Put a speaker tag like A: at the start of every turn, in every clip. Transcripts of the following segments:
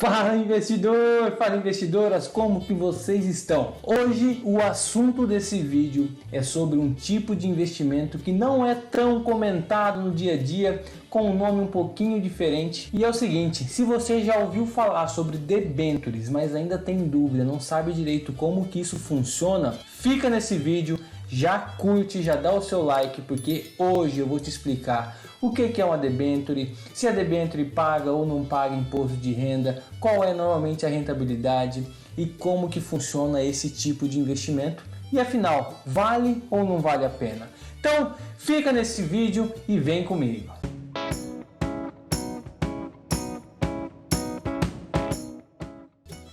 A: Fala investidor, fala investidoras, como que vocês estão? Hoje o assunto desse vídeo é sobre um tipo de investimento que não é tão comentado no dia a dia, com um nome um pouquinho diferente. E é o seguinte, se você já ouviu falar sobre debêntures, mas ainda tem dúvida, não sabe direito como que isso funciona, fica nesse vídeo, já curte, já dá o seu like, porque hoje eu vou te explicar o que é uma debênture, se a debênture paga ou não paga imposto de renda, qual é normalmente a rentabilidade e como que funciona esse tipo de investimento e afinal, vale ou não vale a pena? Então, fica nesse vídeo e vem comigo.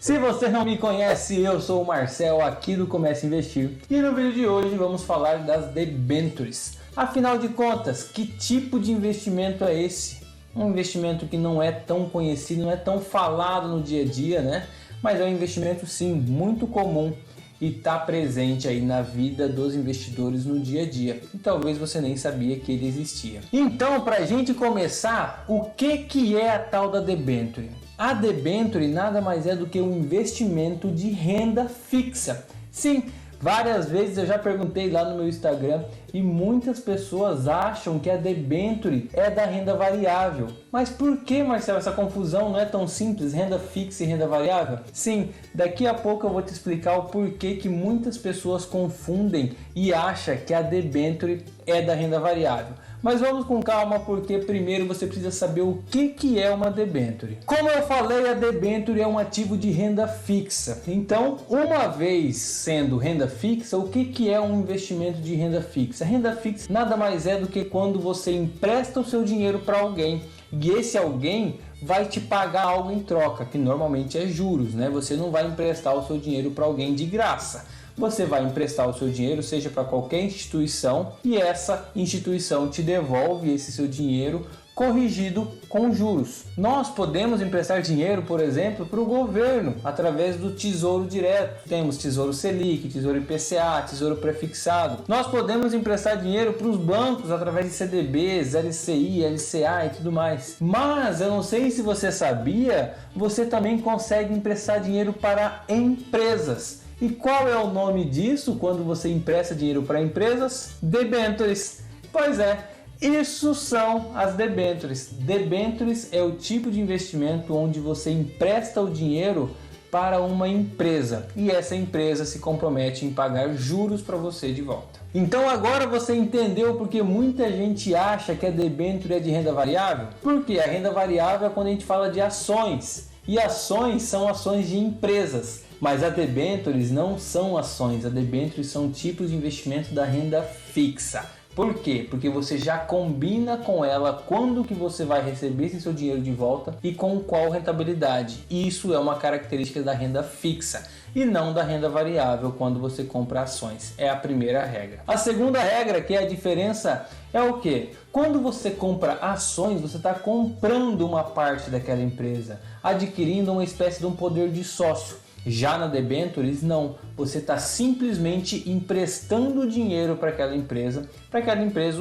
A: Se você não me conhece, eu sou o Marcel aqui do Comece a Investir e no vídeo de hoje vamos falar das debêntures. Afinal de contas, que tipo de investimento é esse? Um investimento que não é tão conhecido, não é tão falado no dia a dia, né? Mas é um investimento sim, muito comum e está presente aí na vida dos investidores no dia a dia. E talvez você nem sabia que ele existia. Então, para a gente começar, o que é a tal da debênture? A debênture nada mais é do que um investimento de renda fixa. Sim, várias vezes eu já perguntei lá no meu Instagram e muitas pessoas acham que a debênture é da renda variável. Mas por que, Marcelo, essa confusão não é tão simples, renda fixa e renda variável? Sim, daqui a pouco eu vou te explicar o porquê que muitas pessoas confundem e acham que a debênture é da renda variável. Mas vamos com calma, porque primeiro você precisa saber o que é uma debênture. Como eu falei, a debênture é um ativo de renda fixa. Então, uma vez sendo renda fixa, o que é um investimento de renda fixa? Renda fixa nada mais é do que quando você empresta o seu dinheiro para alguém e esse alguém vai te pagar algo em troca, que normalmente é juros, né? Você não vai emprestar o seu dinheiro para alguém de graça. Você vai emprestar o seu dinheiro, seja para qualquer instituição, e essa instituição te devolve esse seu dinheiro corrigido com juros. Nós podemos emprestar dinheiro, por exemplo, para o governo, através do Tesouro Direto. Temos Tesouro Selic, Tesouro IPCA, Tesouro Prefixado. Nós podemos emprestar dinheiro para os bancos, através de CDBs, LCI, LCA e tudo mais. Mas, eu não sei se você sabia, você também consegue emprestar dinheiro para empresas. E qual é o nome disso quando você empresta dinheiro para empresas? Debêntures. Pois é, isso são as debêntures. Debêntures é o tipo de investimento onde você empresta o dinheiro para uma empresa e essa empresa se compromete em pagar juros para você de volta. Então agora você entendeu porque muita gente acha que a debênture é de renda variável? Porque a renda variável é quando a gente fala de ações e ações são ações de empresas. Mas a debêntures não são ações, a debêntures são tipos de investimento da renda fixa. Por quê? Porque você já combina com ela quando que você vai receber esse seu dinheiro de volta e com qual rentabilidade. Isso é uma característica da renda fixa e não da renda variável quando você compra ações. É a primeira regra. A segunda regra, que é a diferença, é o quê? Quando você compra ações, você está comprando uma parte daquela empresa, adquirindo uma espécie de um poder de sócio. Já na debêntures, não. Você está simplesmente emprestando dinheiro para aquela empresa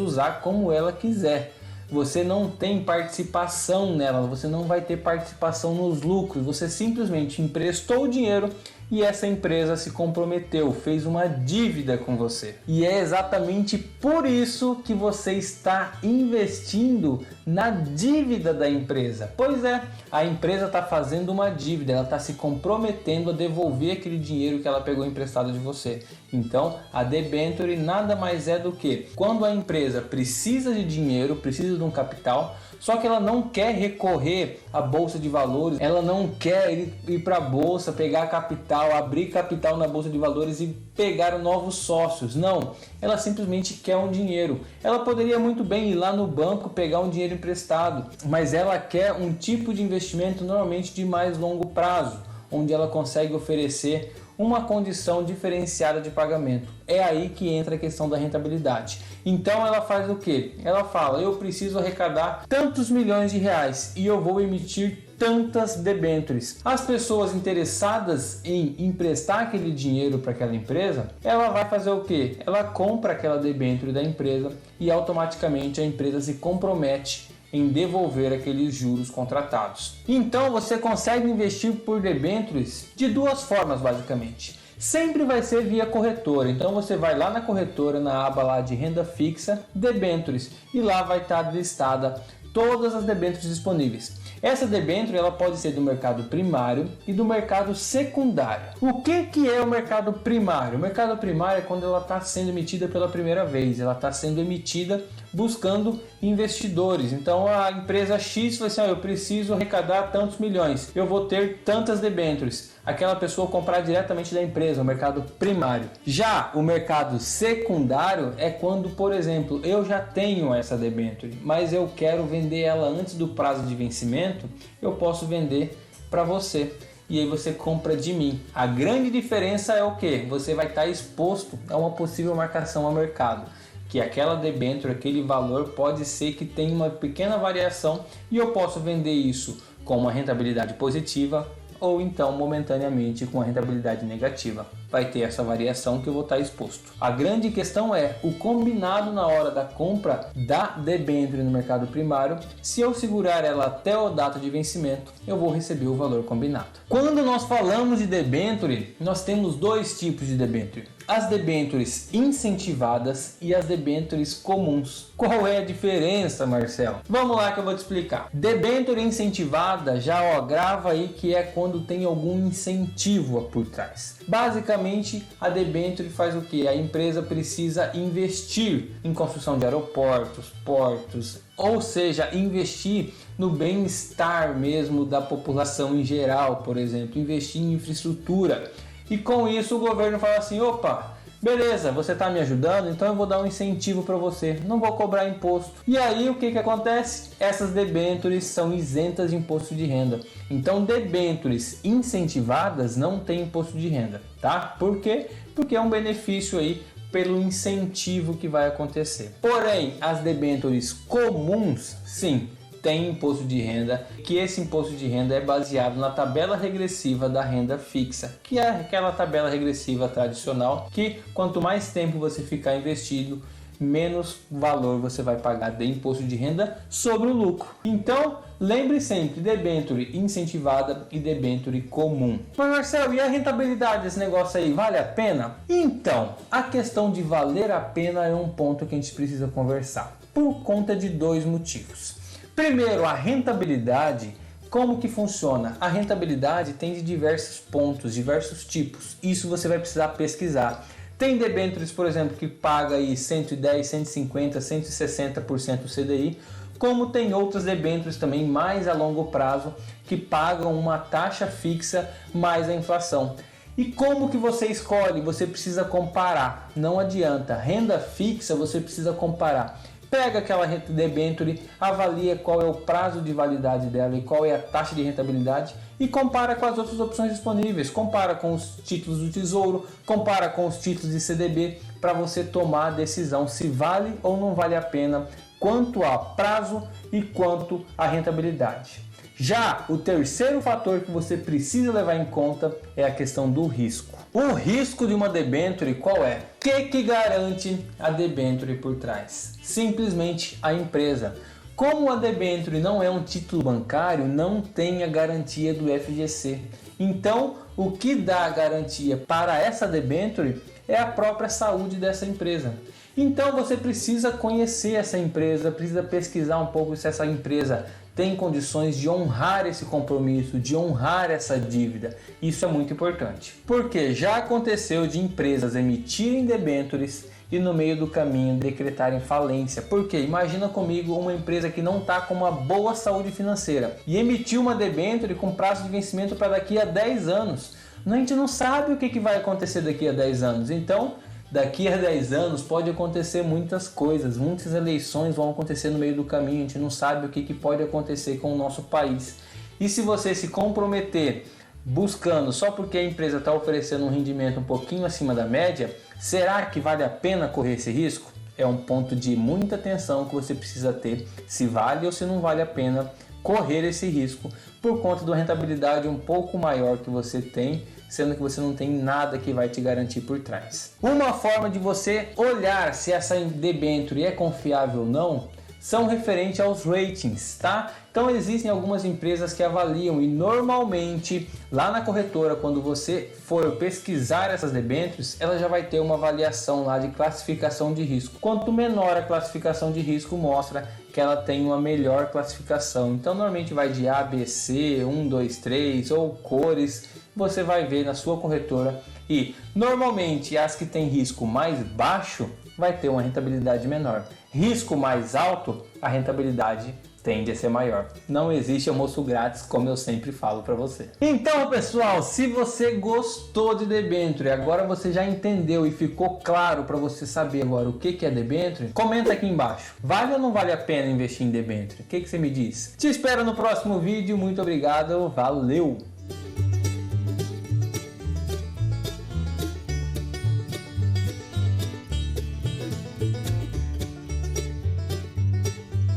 A: usar como ela quiser. Você não tem participação nela, você não vai ter participação nos lucros. Você simplesmente emprestou o dinheiro e essa empresa se comprometeu, fez uma dívida com você. E é exatamente por isso que você está investindo na dívida da empresa. Pois é, a empresa está fazendo uma dívida, ela está se comprometendo a devolver aquele dinheiro que ela pegou emprestado de você. Então, a debênture nada mais é do que quando a empresa precisa de dinheiro, precisa de um capital, só que ela não quer recorrer à bolsa de valores, ela não quer ir para a bolsa, pegar capital, abrir capital na bolsa de valores e pegar novos sócios. Não, ela simplesmente quer um dinheiro. Ela poderia muito bem ir lá no banco pegar um dinheiro emprestado, mas ela quer um tipo de investimento normalmente de mais longo prazo, onde ela consegue oferecer uma condição diferenciada de pagamento. É aí que entra a questão da rentabilidade. Então ela faz o quê? Ela fala, eu preciso arrecadar tantos milhões de reais e eu vou emitir tantas debêntures. As pessoas interessadas em emprestar aquele dinheiro para aquela empresa, ela vai fazer o quê? Ela compra aquela debênture da empresa e automaticamente a empresa se compromete em devolver aqueles juros contratados. Então você consegue investir por debêntures de duas formas basicamente. Sempre vai ser via corretora, então você vai lá na corretora, na aba lá de renda fixa, debêntures, e lá vai estar listada todas as debêntures disponíveis. Essa debênture ela pode ser do mercado primário e do mercado secundário. O que é o mercado primário? O mercado primário é quando ela está sendo emitida pela primeira vez, ela está sendo emitida buscando investidores. Então a empresa X vai assim, eu preciso arrecadar tantos milhões, eu vou ter tantas debêntures. Aquela pessoa comprar diretamente da empresa, o mercado primário. Já o mercado secundário é quando, por exemplo, eu já tenho essa debênture, mas eu quero vender ela antes do prazo de vencimento, eu posso vender para você. E aí você compra de mim. A grande diferença é o que? Você vai estar exposto a uma possível marcação ao mercado. Que aquela debênture, aquele valor pode ser que tenha uma pequena variação e eu posso vender isso com uma rentabilidade positiva ou então momentaneamente com a rentabilidade negativa. Vai ter essa variação que eu vou estar exposto. A grande questão é o combinado na hora da compra da debênture no mercado primário. Se eu segurar ela até a data de vencimento, eu vou receber o valor combinado. Quando nós falamos de debênture, nós temos dois tipos de debênture. As debêntures incentivadas e as debêntures comuns. Qual é a diferença, Marcelo? Vamos lá que eu vou te explicar. Debênture incentivada, já grava aí que é quando tem algum incentivo por trás. Basicamente, a debênture faz o que? A empresa precisa investir em construção de aeroportos, portos, ou seja, investir no bem-estar mesmo da população em geral, por exemplo, investir em infraestrutura. E com isso o governo fala assim, opa, beleza, você está me ajudando, então eu vou dar um incentivo para você, não vou cobrar imposto. E aí o que acontece? Essas debêntures são isentas de imposto de renda. Então debêntures incentivadas não têm imposto de renda, tá? Por quê? Porque é um benefício aí pelo incentivo que vai acontecer. Porém, as debêntures comuns, sim, tem imposto de renda, que esse imposto de renda é baseado na tabela regressiva da renda fixa, que é aquela tabela regressiva tradicional, que quanto mais tempo você ficar investido, menos valor você vai pagar de imposto de renda sobre o lucro. Então, lembre sempre, debênture incentivada e debênture comum. Mas Marcelo, e a rentabilidade desse negócio aí, vale a pena? Então, a questão de valer a pena é um ponto que a gente precisa conversar, por conta de dois motivos. Primeiro, a rentabilidade. Como que funciona? A rentabilidade tem de diversos pontos, diversos tipos. Isso você vai precisar pesquisar. Tem debêntures, por exemplo, que paga aí 110, 150, 160% do CDI, como tem outras debêntures também mais a longo prazo que pagam uma taxa fixa mais a inflação. E como que você escolhe? Você precisa comparar. Não adianta. Renda fixa você precisa comparar. Pega aquela debênture, avalia qual é o prazo de validade dela e qual é a taxa de rentabilidade e compara com as outras opções disponíveis. Compara com os títulos do Tesouro, compara com os títulos de CDB para você tomar a decisão se vale ou não vale a pena quanto a prazo e quanto a rentabilidade. Já o terceiro fator que você precisa levar em conta é a questão do risco. O risco de uma debênture qual é? O que garante a debênture por trás? Simplesmente a empresa. Como a debênture não é um título bancário, não tem a garantia do FGC. Então, o que dá a garantia para essa debênture é a própria saúde dessa empresa. Então você precisa conhecer essa empresa, precisa pesquisar um pouco se essa empresa tem condições de honrar esse compromisso, de honrar essa dívida. Isso é muito importante. Porque já aconteceu de empresas emitirem debêntures e no meio do caminho decretarem falência. Porque imagina comigo uma empresa que não está com uma boa saúde financeira e emitiu uma debênture com prazo de vencimento para daqui a 10 anos. A gente não sabe o que vai acontecer daqui a 10 anos. Então, daqui a 10 anos pode acontecer muitas coisas, muitas eleições vão acontecer no meio do caminho, a gente não sabe o que pode acontecer com o nosso país. E se você se comprometer buscando só porque a empresa está oferecendo um rendimento um pouquinho acima da média, será que vale a pena correr esse risco? É um ponto de muita atenção que você precisa ter, se vale ou se não vale a pena correr esse risco por conta da rentabilidade um pouco maior que você tem, sendo que você não tem nada que vai te garantir por trás. Uma forma de você olhar se essa debênture é confiável ou não são referentes aos ratings, tá? Então existem algumas empresas que avaliam e normalmente lá na corretora, quando você for pesquisar essas debêntures, ela já vai ter uma avaliação lá de classificação de risco. Quanto menor a classificação de risco, mostra que ela tem uma melhor classificação. Então normalmente vai de A, B, C, 1, 2, 3 ou cores, você vai ver na sua corretora e normalmente as que têm risco mais baixo vai ter uma rentabilidade menor. Risco mais alto, a rentabilidade tende a ser maior. Não existe almoço grátis, como eu sempre falo para você. Então, pessoal, se você gostou de debênture, agora você já entendeu e ficou claro para você saber agora o que é debênture, comenta aqui embaixo. Vale ou não vale a pena investir em debênture? O que você me diz? Te espero no próximo vídeo. Muito obrigado. Valeu!